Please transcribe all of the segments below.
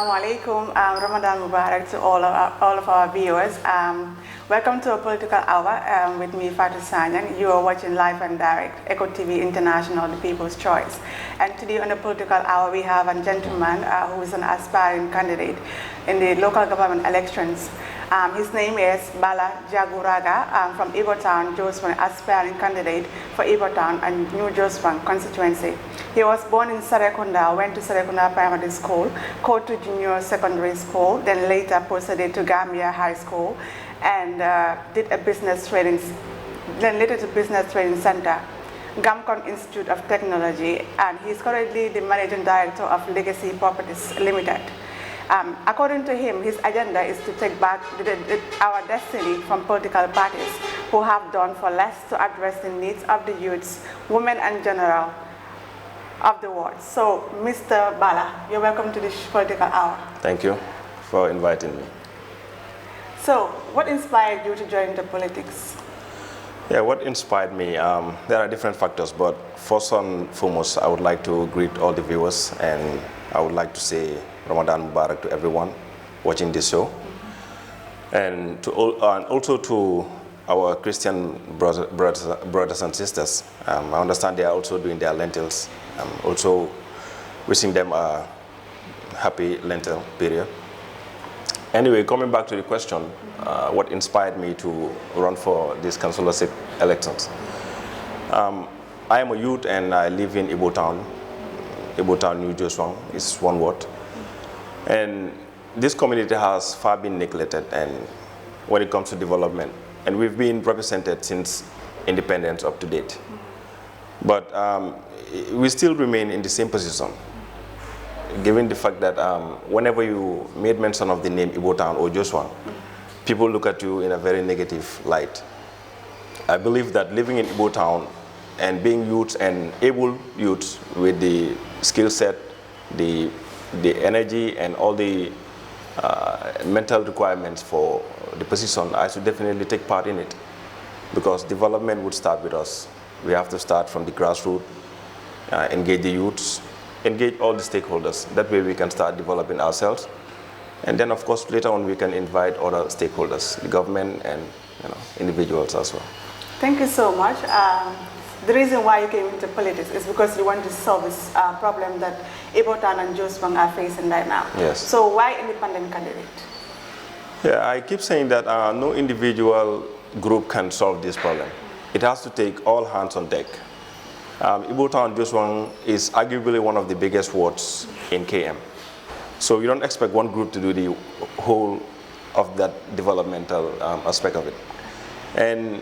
Assalamu alaikum. Ramadan Mubarak to all of our viewers. Welcome to a political hour with me, Fatou Sanyang. You are watching live and direct, Eco TV International, the People's Choice. And today on the political hour, we have a gentleman who is an aspiring candidate in the local government elections. His name is Bala Jaguraga from Ibotown, Jeshwang, aspiring candidate for Ibotown and New Jeshwang constituency. He was born in Serekunda, went to Serekunda Primary School, Kotu Junior Secondary School, then later proceeded to Gambia High School and did a business training, then later to Business Training Center, Gamcon Institute of Technology, and he's currently the Managing Director of Legacy Properties Limited. According to him, his agenda is to take back our destiny from political parties who have done for less to address the needs of the youths, women in general, of the world. So, Mr. Bala, you're welcome to this political hour. Thank you for inviting me. So, what inspired you to join the politics? Yeah, what inspired me? There are different factors, but first and foremost, I would like to greet all the viewers, and I would like to say Ramadan Mubarak to everyone watching this show, and also to our Christian brothers and sisters. I understand they are also doing their lentils. Also wishing them a happy lentil period. Anyway, coming back to the question, what inspired me to run for these councillorship elections? I am a youth and I live in Ibotown. Ibotown, New Jeshwang is one word. And this community has far been neglected and when it comes to development. And we've been represented since independence up to date. But we still remain in the same position, given the fact that whenever you made mention of the name Ibotown or Jeshwang, people look at you in a very negative light. I believe that living in Ibotown and being youths and able youths with the skill set, the energy and all the mental requirements for the position, I should definitely take part in it, because development would start with us. We have to start from the grassroots, engage the youths, engage all the stakeholders. That way we can start developing ourselves. And then of course later on we can invite other stakeholders, the government and individuals as well. Thank you so much. The reason why you came into politics is because you want to solve this problem that Ibotown and Jeshwang are facing right now. Yes. So why independent candidate? Yeah, I keep saying that no individual group can solve this problem. It has to take all hands on deck. Ibotown Jeshwang is arguably one of the biggest wards in KM. So you don't expect one group to do the whole of that developmental aspect of it. And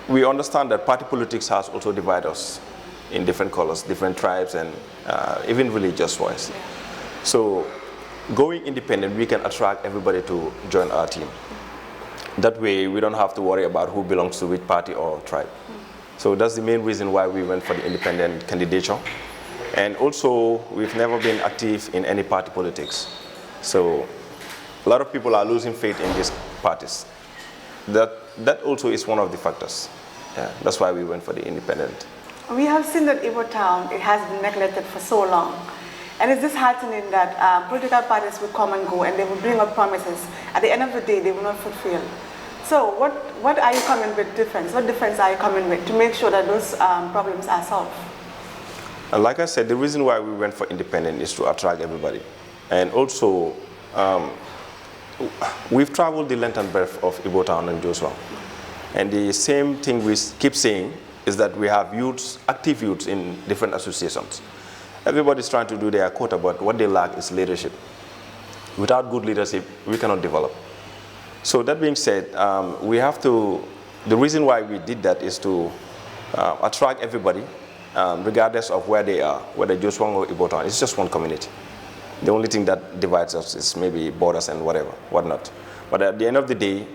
we understand that party politics has also divided us in different colors, different tribes, and even religious wise. So going independent, we can attract everybody to join our team. That way, we don't have to worry about who belongs to which party or tribe. So that's the main reason why we went for the independent candidature. And also, we've never been active in any party politics. So a lot of people are losing faith in these parties. That also is one of the factors. Yeah, that's why we went for the independent. We have seen that Ibotown, it has been neglected for so long. And it's disheartening that political parties will come and go and they will bring up promises. At the end of the day, they will not fulfill. So what are you coming with difference? What difference are you coming with to make sure that those problems are solved? And like I said, the reason why we went for independent is to attract everybody. And also, we've traveled the length and breadth of Ibotown and Jeshwang. And the same thing we keep saying is that we have youths, active youths in different associations. Everybody's trying to do their quota, but what they lack is leadership. Without good leadership, we cannot develop. So that being said, the reason why we did that is to attract everybody, regardless of where they are, whether Jeshwang or Ibotown. It's just one community. The only thing that divides us is maybe borders and whatnot. But at the end of the day,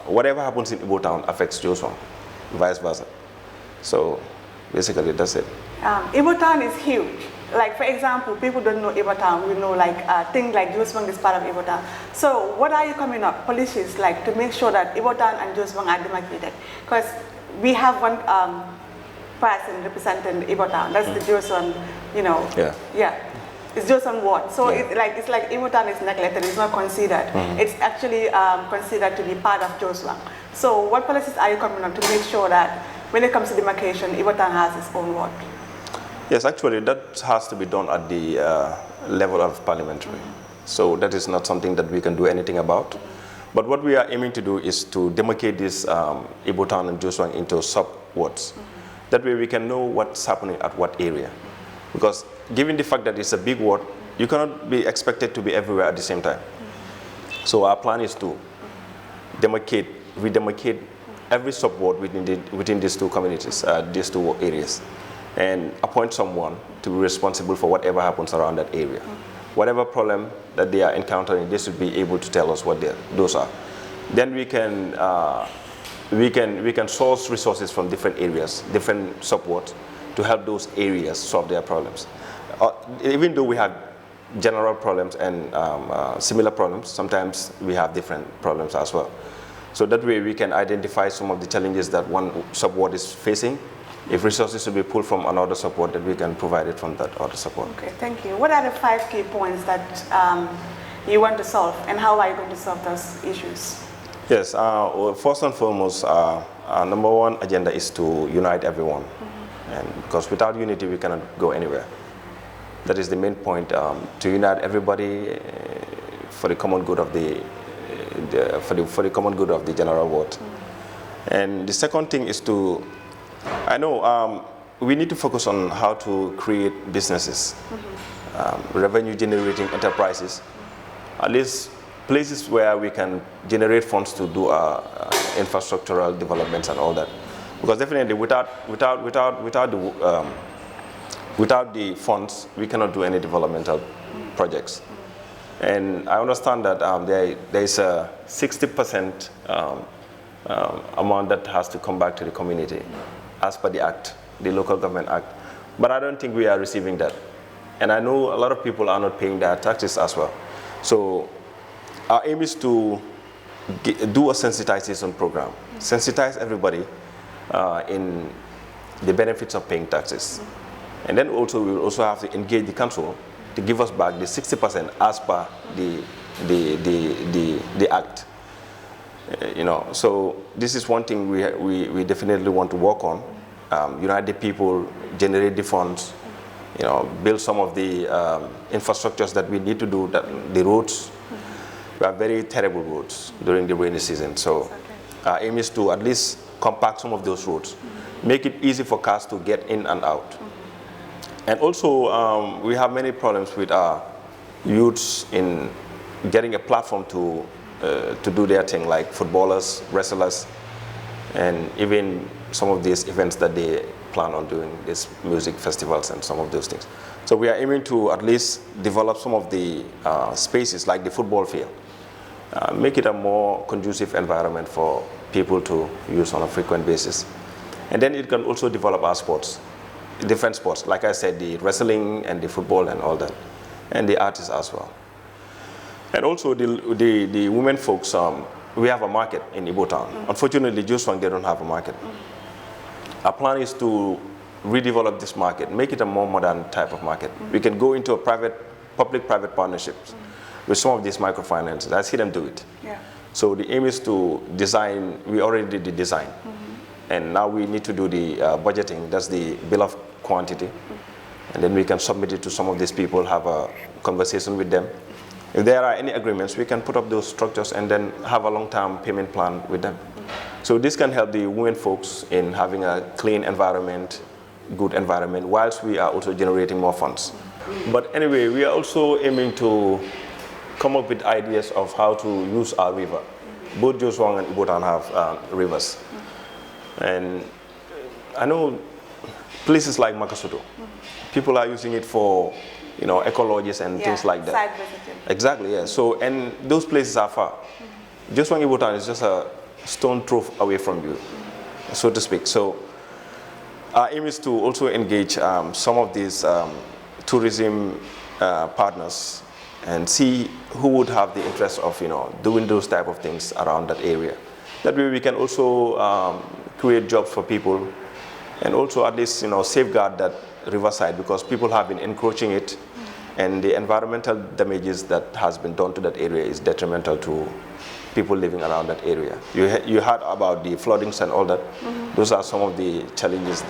whatever happens in Ibotown affects Jeshwang, vice versa. So basically, that's it. Ibotown is huge. Like, for example, people don't know Ibotown. We know things like Jeshwang is part of Ibotown. So what are you coming up, policies, to make sure that Ibotown and Jeshwang are demarcated? Because we have one person representing Ibotown. That's the Jeshwang, Yeah. Yeah. It's just on what. So it's like Ibotan is neglected, it's not considered. It's actually considered to be part of Jeshwang. So what policies are you coming up to make sure that when it comes to demarcation, Ibotan has its own ward? Yes, actually that has to be done at the level of parliamentary. So that is not something that we can do anything about. But what we are aiming to do is to demarcate this Ibotan and Jeshwang into sub-wards. That way we can know what's happening at what area. Because given the fact that it's a big ward, you cannot be expected to be everywhere at the same time. So our plan is to redemarcate every sub-ward within these two communities, these two areas, and appoint someone to be responsible for whatever happens around that area. Whatever problem that they are encountering, they should be able to tell us what those are. Then we can source resources from different areas, different sub-wards, to help those areas solve their problems. Even though we have general problems and similar problems, sometimes we have different problems as well. So that way we can identify some of the challenges that one sub-ward is facing. If resources should be pulled from another support, that we can provide it from that other support. Okay, thank you. What are the 5 key points that you want to solve, and how are you going to solve those issues? Yes, well, first and foremost, our number 1 agenda is to unite everyone. And because without unity, we cannot go anywhere. That is the main point, to unite everybody for the common good of the common good of the general ward. And the second thing is to, I know we need to focus on how to create businesses, revenue generating enterprises, at least places where we can generate funds to do infrastructural developments and all that. Because definitely without the funds, we cannot do any developmental projects. And I understand that there is a 60% amount that has to come back to the community as per the Act, the Local Government Act. But I don't think we are receiving that. And I know a lot of people are not paying their taxes as well. So our aim is to do a sensitization program, sensitize everybody in the benefits of paying taxes. And then also we will also have to engage the council to give us back the 60% as per the Act. You know, so this is one thing we definitely want to work on. Unite the people, generate the funds, you know, build some of the infrastructures that we need to do, the roads. We have very terrible roads during the rainy season. So our aim is to at least compact some of those roads, make it easy for cars to get in and out. And also, we have many problems with our youths in getting a platform to do their thing, like footballers, wrestlers, and even some of these events that they plan on doing, these music festivals and some of those things. So we are aiming to at least develop some of the spaces, like the football field, make it a more conducive environment for people to use on a frequent basis. And then it can also develop our sports, different sports, like I said, the wrestling and the football and all that, and the artists as well. And also the women folks, we have a market in Ibotan. Unfortunately, Jeshwang, they don't have a market. Our plan is to redevelop this market, make it a more modern type of market. We can go into a public-private partnerships with some of these microfinances. I see them do it. Yeah. So the aim is to design, we already did the design. And now we need to do the budgeting, that's the bill of quantity. And then we can submit it to some of these people, have a conversation with them. If there are any agreements, we can put up those structures and then have a long-term payment plan with them. So this can help the women folks in having a clean environment, good environment, whilst we are also generating more funds. But anyway, we are also aiming to come up with ideas of how to use our river. Both Jeshwang and Ibotan have rivers. And I know places like Makasuto, people are using it for, you know, ecologists and things like that. Side visiting. Exactly, yeah. So, and those places are far. Jeshwang Ibotan is just a stone throw away from you, so to speak. So our aim is to also engage some of these tourism partners and see who would have the interest of, you know, doing those type of things around that area. That way we can also create jobs for people and also at least, you know, safeguard that riverside, because people have been encroaching it And the environmental damages that has been done to that area is detrimental to people living around that area. You heard about the floodings and all that. Those are some of the challenges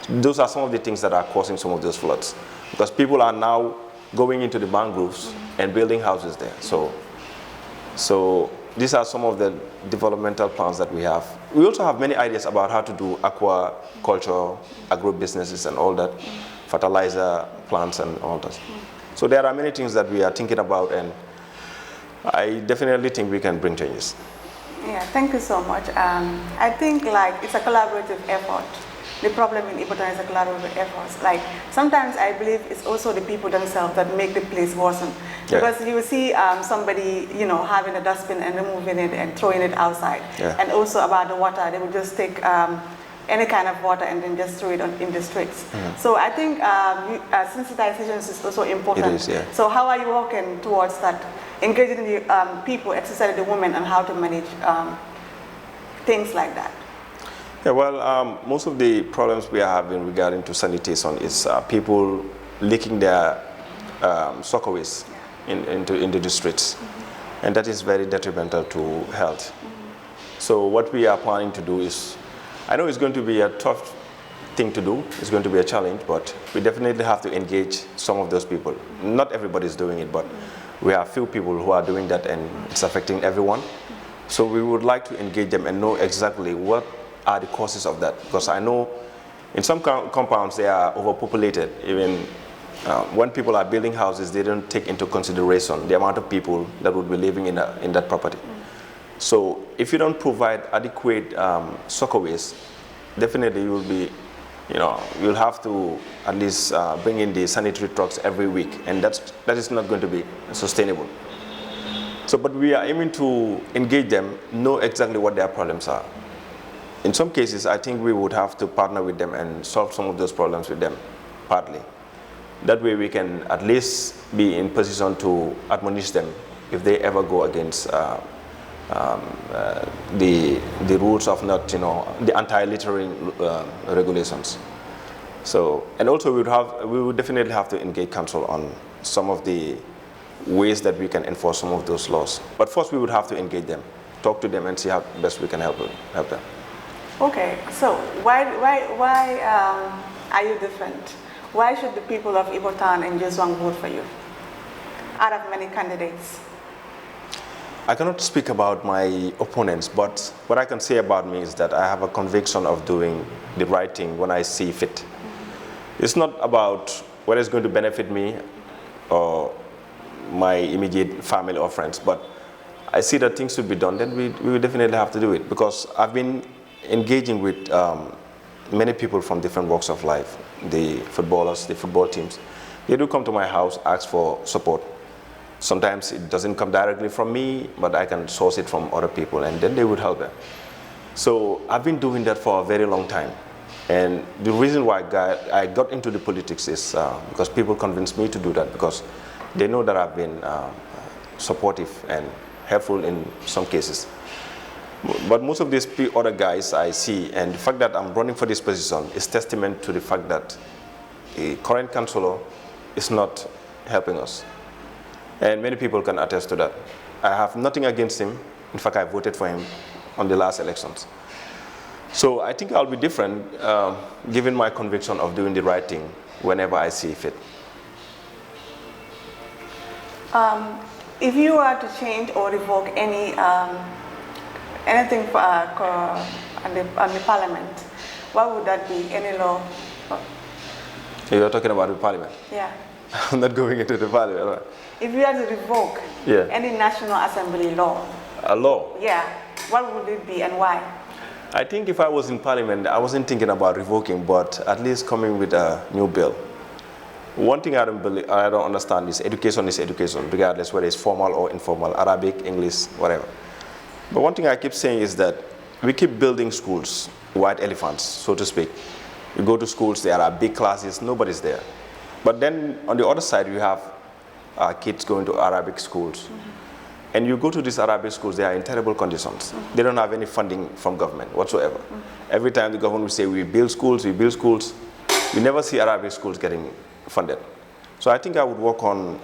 those are some of the things that are causing some of those floods. Because people are now going into the mangroves and building houses there. So these are some of the developmental plans that we have. We also have many ideas about how to do aquaculture, agro-businesses and all that, fertilizer plants and all that. So there are many things that we are thinking about, and I definitely think we can bring changes. Yeah, thank you so much. I think like it's a collaborative effort. The problem in Ibotan is a collaborative effort. Like sometimes I believe it's also the people themselves that make the place worsen. Because you see somebody, you know, having a dustbin and removing it and throwing it outside. And also about the water, they would just take any kind of water and then just throw it in the streets. So I think sensitization is also important. It is, So how are you working towards that? Engaging the people, especially the women, on how to manage things like that? Yeah, well, most of the problems we are having regarding to sanitation is people leaking their soccer waste into the streets. And that is very detrimental to health. So what we are planning to do is, I know it's going to be a tough thing to do, it's going to be a challenge, but we definitely have to engage some of those people. Not everybody is doing it, but we have few people who are doing that, and it's affecting everyone. So we would like to engage them and know exactly what are the causes of that. Because I know in some compounds they are overpopulated. Even when people are building houses, they don't take into consideration the amount of people that would be living in that property. So if you don't provide adequate soccer waste, definitely you will be, you'll have to at least bring in the sanitary trucks every week, and that is not going to be sustainable. So, but we are aiming to engage them, know exactly what their problems are. In some cases, I think we would have to partner with them and solve some of those problems with them, partly. That way we can at least be in position to admonish them if they ever go against the rules of not, the anti-littering regulations. So, and also we would definitely have to engage council on some of the ways that we can enforce some of those laws. But first we would have to engage them, talk to them and see how best we can help them. Okay, so why are you different? Why should the people of Ibotan and Jeshwang vote for you out of many candidates? I cannot speak about my opponents, but what I can say about me is that I have a conviction of doing the right thing when I see fit. It's not about whether it's going to benefit me or my immediate family or friends, but I see that things should be done, then we will definitely have to do it, because I've been engaging with many people from different walks of life, the footballers, the football teams. They do come to my house, ask for support. Sometimes it doesn't come directly from me, but I can source it from other people, and then they would help them. So I've been doing that for a very long time. And the reason why I got into the politics is because people convinced me to do that, because they know that I've been supportive and helpful in some cases. But most of these other guys I see, and the fact that I'm running for this position is testament to the fact that the current councillor is not helping us. And many people can attest to that. I have nothing against him. In fact, I voted for him on the last elections. So I think I'll be different, given my conviction of doing the right thing whenever I see fit. If you were to change or revoke anything on the parliament, what would that be? Any law? You're talking about the parliament? Yeah. I'm not going into the parliament. Right? If you had to revoke any National Assembly law. A law? Yeah. What would it be and why? I think if I was in parliament, I wasn't thinking about revoking, but at least coming with a new bill. One thing I don't understand is education, regardless whether it's formal or informal, Arabic, English, whatever. But one thing I keep saying is that we keep building schools, white elephants, so to speak. You go to schools, there are big classes, nobody's there. But then on the other side, you have kids going to Arabic schools. And you go to these Arabic schools, they are in terrible conditions. They don't have any funding from government whatsoever. Every time the government will say, we build schools, we never see Arabic schools getting funded. So I think I would work on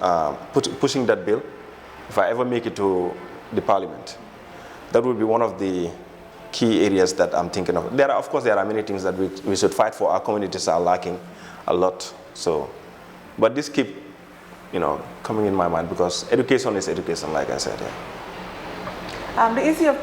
pushing that bill if I ever make it to the parliament. That would be one of the key areas that I'm thinking of. Of course, there are many things that we should fight for. Our communities are lacking a lot. So, but this keep, coming in my mind because education is education, like I said. Yeah. The issue of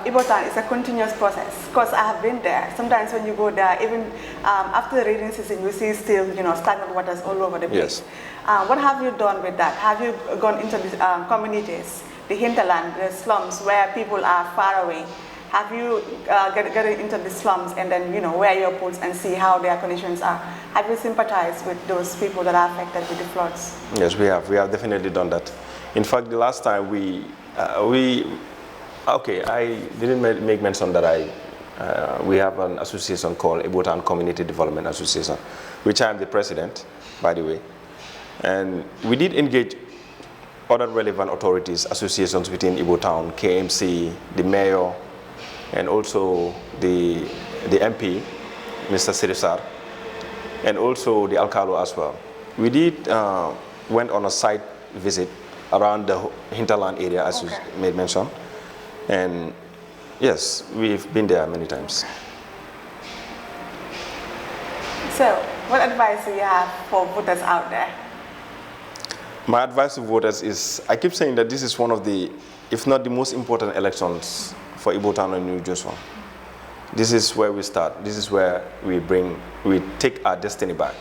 Ibotan is a continuous process because I have been there. Sometimes when you go there, even after the rainy season, you see still, stagnant waters all over the place. Yes. What have you done with that? Have you gone into the communities, the hinterland, the slums where people are far away? Have you get into the slums and then, wear your boots and see how their conditions are? Have you sympathized with those people that are affected with the floods? Yes, we have. We have definitely done that. In fact, the last time I didn't make mention that we have an association called Ibotan Community Development Association, which I am the president, by the way. And we did engage other relevant authorities, associations within Ibotown, KMC, the mayor, and also the MP, Mr. Sirisar, and also the Alcalo as well. We did went on a site visit around the hinterland area, as you made mention. And yes, we've been there many times. So, what advice do you have for voters out there? My advice to voters is, I keep saying that this is one of the, if not the most important elections for Ibotan and New Jeshwang. This is where we start. This is where we take our destiny back.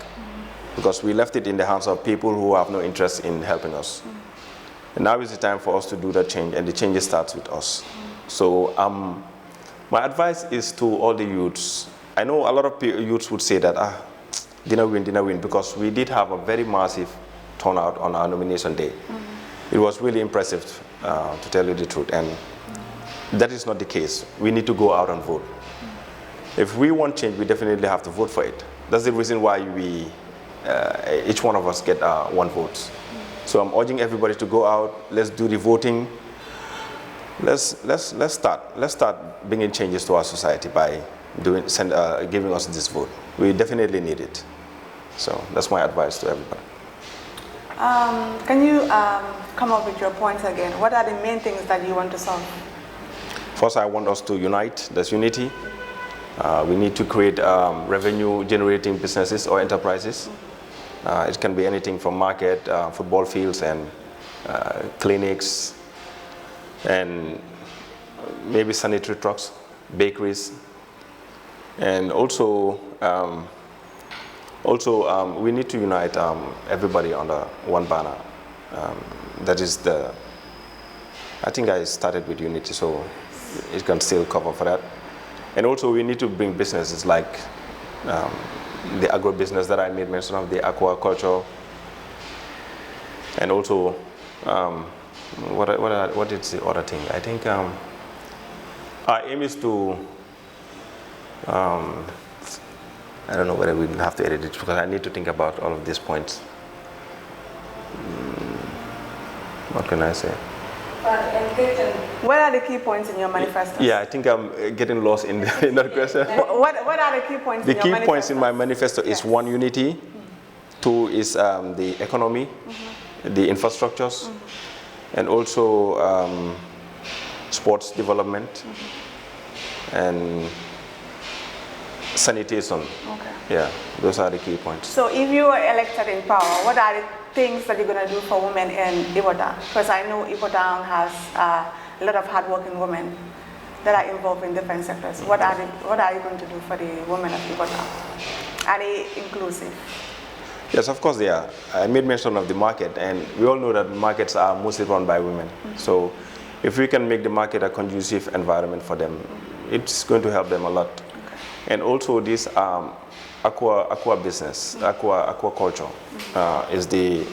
Because we left it in the hands of people who have no interest in helping us. And now is the time for us to do that change, and the change starts with us. So my advice is to all the youths. I know a lot of youths would say that, didn't win, because we did have a very massive turnout on our nomination day. It was really impressive, to tell you the truth, and that is not the case. We need to go out and vote. If we want change, we definitely have to vote for it. That's the reason why each one of us get one vote. So I'm urging everybody to go out. Let's do the voting. Let's start bringing changes to our society by giving us this vote. We definitely need it. So that's my advice to everybody. Can you come up with your points again? What are the main things that you want to solve? First, I want us to unite. There's unity. We need to create revenue-generating businesses or enterprises. It can be anything from market, football fields, and clinics, and maybe sanitary trucks, bakeries, and also we need to unite everybody under one banner. That is I think I started with unity, so it can still cover for that. And also we need to bring businesses like the agro-business that I made mention of, the aquaculture, and also what is the other thing? I think our aim is to I don't know whether we have to edit it because I need to think about all of these points. What can I say? What are the key points in your manifesto? Yeah, I think I'm getting lost in that question. What are the key points in your manifesto? The key points in my manifesto is one, unity. Two is the economy, the infrastructures, and also sports development, and sanitation. Okay. Yeah, those are the key points. So if you are elected in power, what are the things that you're going to do for women in Ibotan? Because I know Ibotan has a lot of hardworking women that are involved in different sectors. What are you going to do for the women of Ibotan? Are they inclusive? Yes, of course they are. I made mention of the market, and we all know that markets are mostly run by women. So if we can make the market a conducive environment for them, it's going to help them a lot. And also this aqua business, aquaculture, is the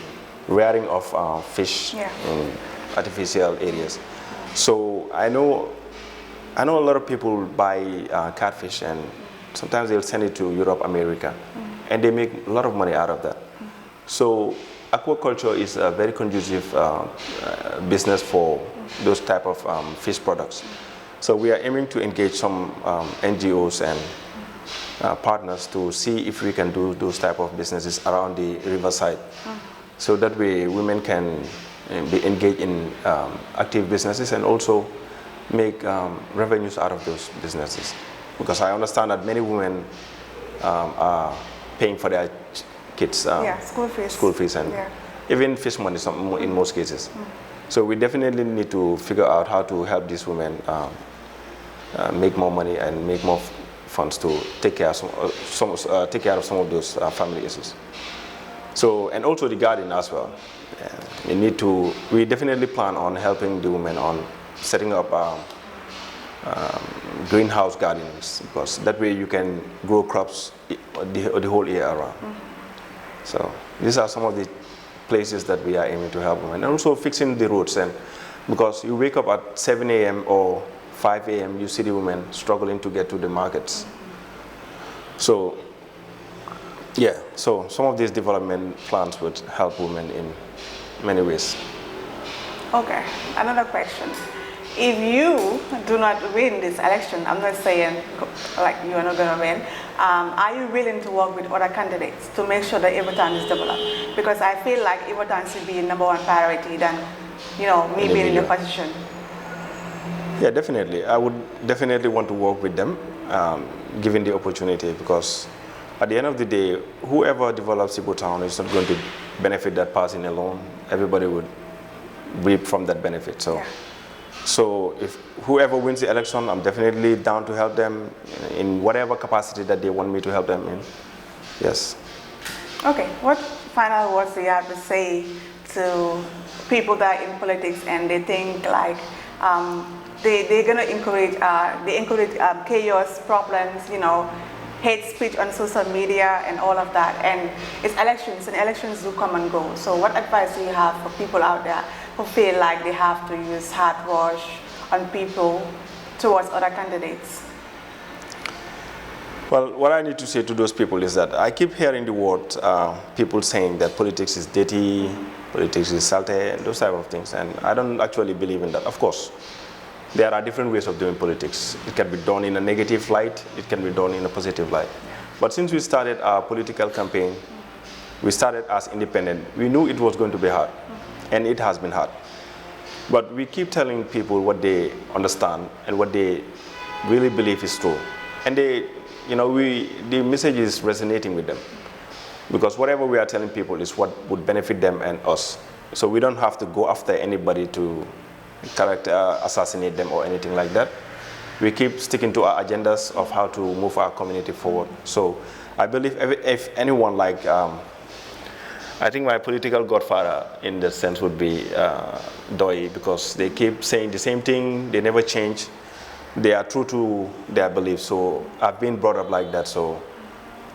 rearing of fish in artificial areas. So I know a lot of people buy catfish, and sometimes they'll send it to Europe, America, and they make a lot of money out of that. So aquaculture is a very conducive business for those type of fish products. So we are aiming to engage some NGOs and partners to see if we can do those type of businesses around the riverside So that way women can be engaged in active businesses and also make revenues out of those businesses. Because I understand that many women are paying for their kids' school fees and even fish money in most cases. So we definitely need to figure out how to help these women make more money and make more funds to take care of some of those family issues. So, and also the garden as well. We definitely plan on helping the women on setting up greenhouse gardens, because that way you can grow crops the whole year around. So these are some of the places that we are aiming to help women, and also fixing the roads. And because you wake up at 7 a.m. or 5 a.m., you see the women struggling to get to the markets. So yeah, so some of these development plans would help women in many ways. Okay, another question. If you do not win this election, I'm not saying like you are not going to win, are you willing to work with other candidates to make sure that Everton is developed? Because I feel like Everton should be number one priority than, me being in the position. Yeah, definitely. I would definitely want to work with them, given the opportunity, because at the end of the day, whoever develops Everton is not going to benefit that person alone. Everybody would reap from that benefit. So. Yeah. So if whoever wins the election, I'm definitely down to help them in whatever capacity that they want me to help them in. Yes. Okay. What final words do you have to say to people that are in politics and they think like they're going to encourage chaos, problems, hate speech on social media and all of that, and it's elections, and elections do come and go. So what advice do you have for people out there who feel like they have to use hard wash on people towards other candidates? Well, what I need to say to those people is that I keep hearing the word, people saying that politics is dirty, politics is salty, and those type of things, and I don't actually believe in that. Of course, there are different ways of doing politics. It can be done in a negative light, it can be done in a positive light. But since we started our political campaign, we started as independent, we knew it was going to be hard, and it has been hard. But we keep telling people what they understand and what they really believe is true. And the message is resonating with them. Because whatever we are telling people is what would benefit them and us. So we don't have to go after anybody to assassinate them or anything like that. We keep sticking to our agendas of how to move our community forward. So I believe if anyone like, I think my political godfather in that sense would be Doi, because they keep saying the same thing, they never change. They are true to their beliefs. So I've been brought up like that, so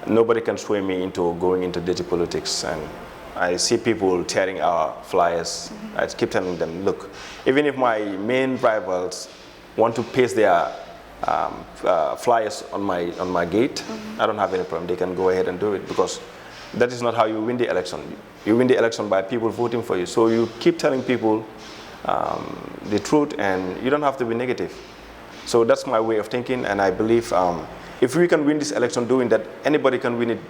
nobody can sway me into going into dirty politics. And I see people tearing our flyers. I keep telling them, look, even if my main rivals want to paste their flyers on my gate, I don't have any problem. They can go ahead and do it, because that is not how you win the election. You win the election by people voting for you. So you keep telling people the truth, and you don't have to be negative. So that's my way of thinking, and I believe if we can win this election doing that, anybody can win it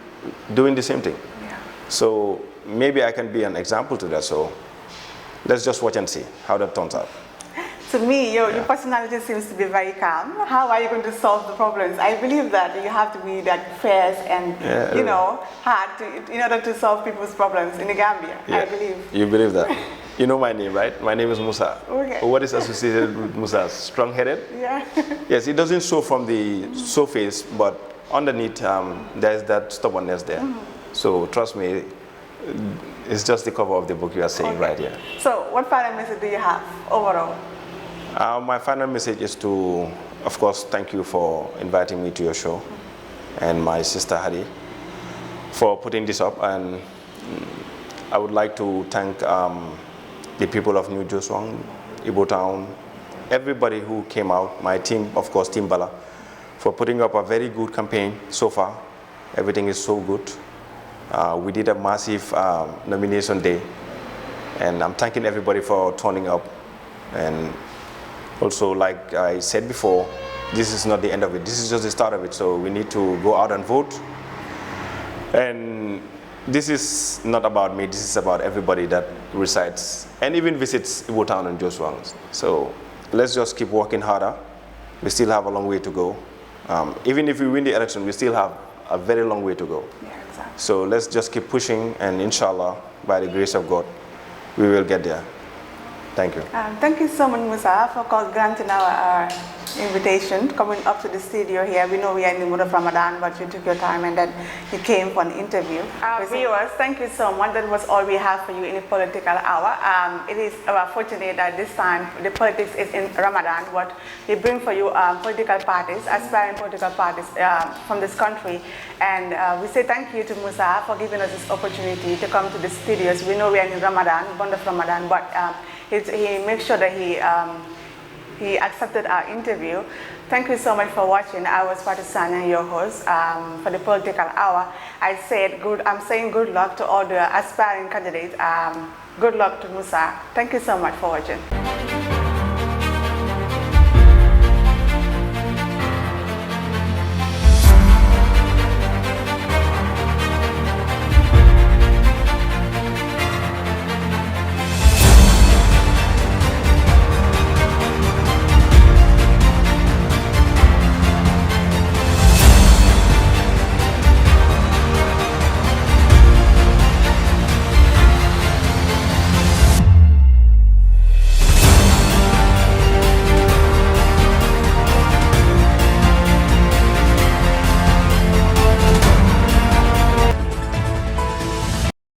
doing the same thing. Yeah. So maybe I can be an example to that. So let's just watch and see how that turns out. To me, your personality seems to be very calm. How are you going to solve the problems? I believe that you have to be that fierce and hard in order to solve people's problems in the Gambia. Yeah. I believe. You believe that? You know my name, right? My name is Musa. Okay. What is associated with Musa? Strong-headed? Yeah. Yes, it doesn't show from the surface, but underneath there's that stubbornness there. So trust me, it's just the cover of the book you are saying right here. So what final message do you have overall? My final message is to, of course, thank you for inviting me to your show, and my sister Hadi for putting this up. And I would like to thank the people of New Jeshwang, Ibo Town, everybody who came out, my team, of course, Team Bala, for putting up a very good campaign so far. Everything is so good. We did a massive nomination day, and I'm thanking everybody for turning up. And also, like I said before, this is not the end of it. This is just the start of it. So we need to go out and vote. And this is not about me, this is about everybody that resides and even visits Ibo Town and Jeshwang. So let's just keep working harder. We still have a long way to go. Even if we win the election, we still have a very long way to go. Yeah, exactly. So let's just keep pushing, and inshallah, by the grace of God, we will get there. Thank you. Thank you so much, Musa, for granting our invitation, coming up to the studio here. We know we are in the mood of Ramadan, but you took your time and then you came for an interview. Viewers, thank you so much. That was all we have for you in the political hour. It is fortunate that this time the politics is in Ramadan, but we bring for you political parties, aspiring political parties from this country. And we say thank you to Musa for giving us this opportunity to come to the studios. We know we are in Ramadan, month of Ramadan, but he makes sure that he accepted our interview. Thank you so much for watching. I was Fatisanya, your host for the political hour. I'm saying good luck to all the aspiring candidates. Good luck to Musa. Thank you so much for watching.